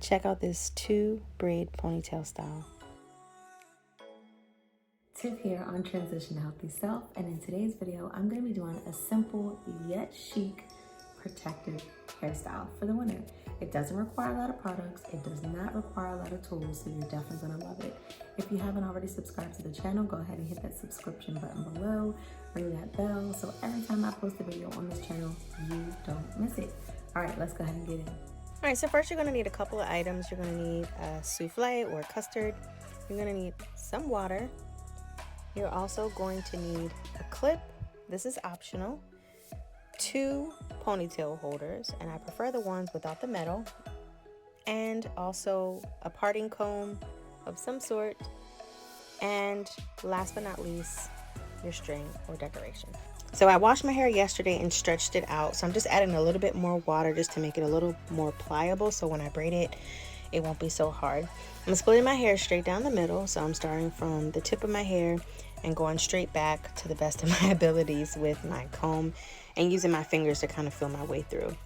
Check out this 2 braid ponytail style. Tiff here on Transition Healthy Self, and in today's video I'm going to be doing a simple yet chic protective hairstyle for the winter. It doesn't require a lot of products, it does not require a lot of tools, so you're definitely going to love it. If you haven't already subscribed to the channel, go ahead and hit that subscription button below, ring that bell, so every time I post a video on this channel you don't miss it. Alright, let's go ahead and get in. Alright, so first you're going to need a couple of items. You're going to need a souffle or custard. You're going to need some water. You're also going to need a clip. This is optional. 2 ponytail holders, and I prefer the ones without the metal. And also a parting comb of some sort. And last but not least, your string or decoration. So I washed my hair yesterday and stretched it out. So I'm just adding a little bit more water just to make it a little more pliable, so when I braid it, it won't be so hard. I'm splitting my hair straight down the middle. So I'm starting from the tip of my hair and going straight back to the best of my abilities with my comb and using my fingers to kind of feel my way through.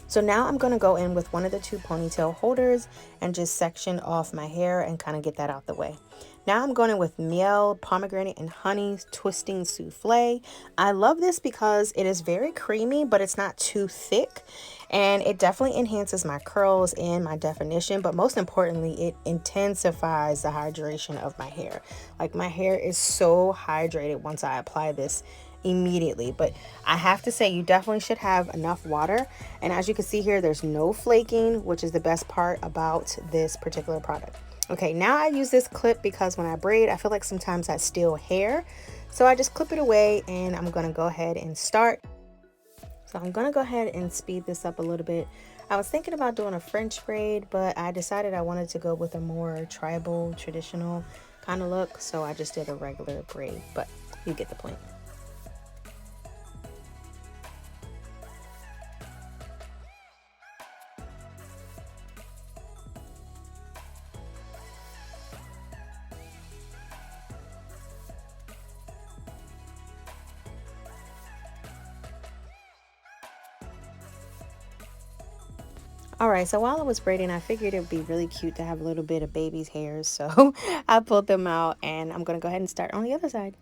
So now I'm going to go in with one of the 2 ponytail holders and just section off my hair and kind of get that out the way. Now I'm going in with miel, pomegranate, and honey twisting souffle. I love this because it is very creamy, but it's not too thick. And it definitely enhances my curls and my definition. But most importantly, it intensifies the hydration of my hair. Like, my hair is so hydrated once I apply this immediately. But I have to say, you definitely should have enough water. And as you can see here, there's no flaking, which is the best part about this particular product. Okay, now I use this clip because when I braid, I feel like sometimes I steal hair. So I just clip it away, and I'm going to go ahead and start. So I'm going to go ahead and speed this up a little bit. I was thinking about doing a French braid, but I decided I wanted to go with a more tribal, traditional kind of look. So I just did a regular braid, but you get the point. Alright, so while I was braiding, I figured it would be really cute to have a little bit of baby's hairs, so I pulled them out, and I'm going to go ahead and start on the other side.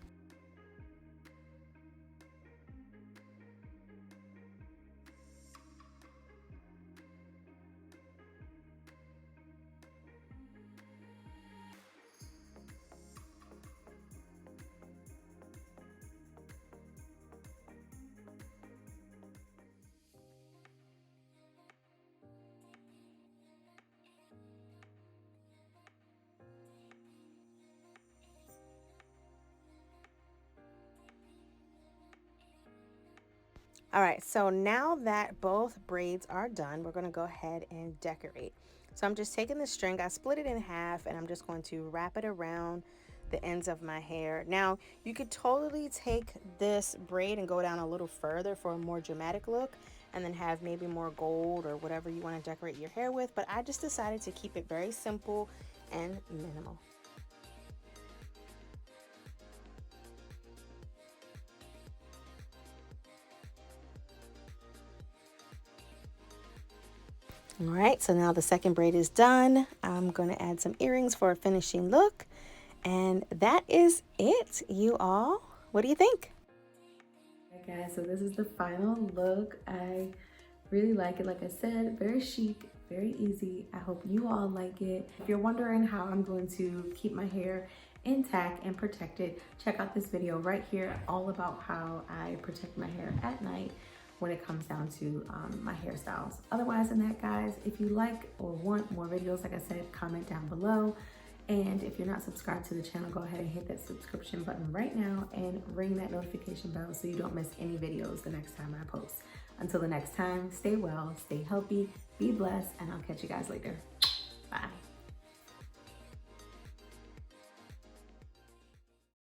All right, so now that both braids are done, we're going to go ahead and decorate. So I'm just taking the string, I split it in half, and I'm just going to wrap it around the ends of my hair. Now, you could totally take this braid and go down a little further for a more dramatic look, and then have maybe more gold or whatever you want to decorate your hair with, but I just decided to keep it very simple and minimal. All right, so now the second braid is done. I'm going to add some earrings for a finishing look. And that is it, you all. What do you think? Alright guys, so this is the final look. I really like it. Like I said, very chic, very easy. I hope you all like it. If you're wondering how I'm going to keep my hair intact and protected, check out this video right here, all about how I protect my hair at night when it comes down to my hairstyles. Otherwise than that, guys, if you like or want more videos, like I said, comment down below. And if you're not subscribed to the channel, go ahead and hit that subscription button right now and ring that notification bell so you don't miss any videos the next time I post. Until the next time, stay well, stay healthy, be blessed, and I'll catch you guys later. Bye.